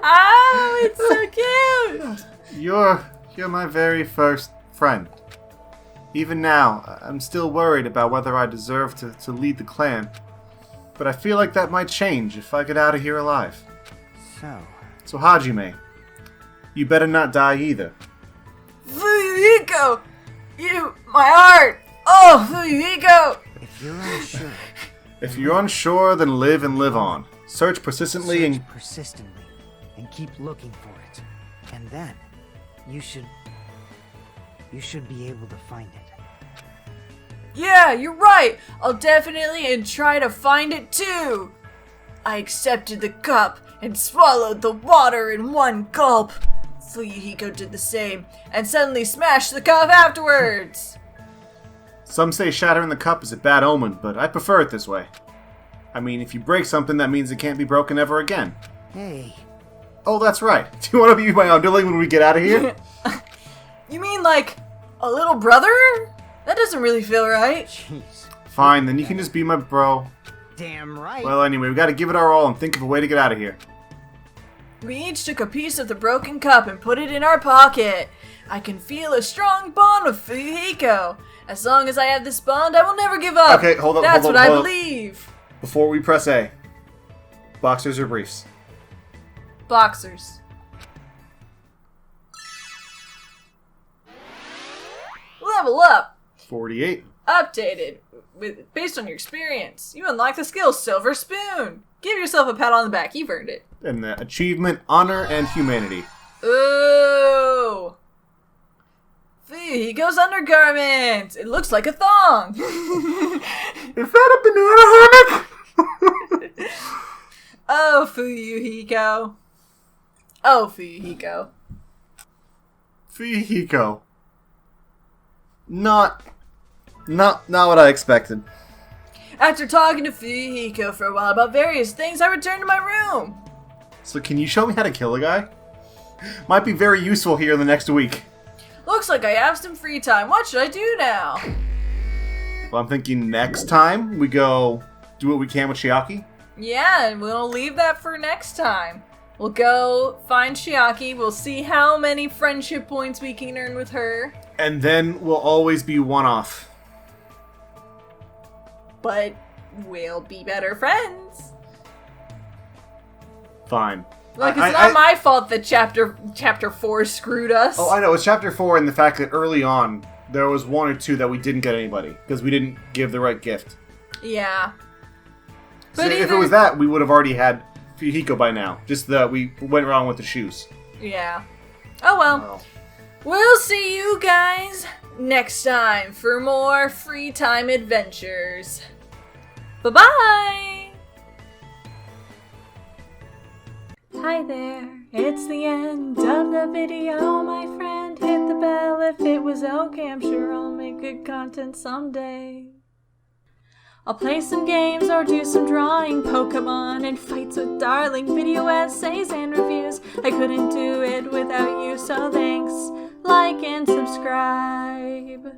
Oh, it's so cute. You're my very first friend. Even now, I'm still worried about whether I deserve to lead the clan. But I feel like that might change if I get out of here alive. So Hajime, you better not die either. Fuyuhiko! My heart! Oh, Fuyuhiko! If you're unsure, If you're unsure, then live and live on. Search persistently search and... persistently and keep looking for it. And then, you should be able to find it. Yeah, you're right. I'll definitely and try to find it too. I accepted the cup and swallowed the water in one gulp. Fuyuhiko did the same and suddenly smashed the cup afterwards. Some say shattering the cup is a bad omen, but I prefer it this way. I mean, if you break something, that means it can't be broken ever again. Hey. Oh, that's right. Do you want to be my underling when we get out of here? You mean like a little brother? That doesn't really feel right. Jeez. Fine, then you can just be my bro. Damn right. Well, anyway, we gotta give it our all and think of a way to get out of here. We each took a piece of the broken cup and put it in our pocket. I can feel a strong bond with Fuyuhiko. As long as I have this bond, I will never give up. Okay, hold on, That's hold what on. I believe. Before we press A, boxers or briefs? Boxers. Level up. 48. Updated. Based on your experience. You unlock the skill Silver Spoon. Give yourself a pat on the back. You've earned it. And the achievement, honor, and humanity. Ooh. Fuyuhiko's undergarment. It looks like a thong. Is that a banana hammock? Oh, Fuyuhiko. Oh, Fuyuhiko. Fuyuhiko. Not what I expected. After talking to Fuyuhiko for a while about various things, I returned to my room. So can you show me how to kill a guy? Might be very useful here in the next week. Looks like I have some free time. What should I do now? Well, I'm thinking next time we go do what we can with Chiaki. Yeah, and we'll leave that for next time. We'll go find Chiaki. We'll see how many friendship points we can earn with her. And then we'll always be one off. But we'll be better friends. Fine. Like, it's not my fault that chapter 4 screwed us. Oh, I know. It's chapter 4 and the fact that early on, there was 1 or 2 that we didn't get anybody. Because we didn't give the right gift. Yeah. So if it was that, we would have already had Fuyuhiko by now. Just that we went wrong with the shoes. Yeah. Oh well. We'll see you guys next time for more free time adventures. Bye-bye! Hi there, it's the end of the video, my friend. Hit the bell if it was okay, I'm sure I'll make good content someday. I'll play some games or do some drawing, Pokemon and fights with darling, video essays and reviews. I couldn't do it without you, so thanks, like and subscribe.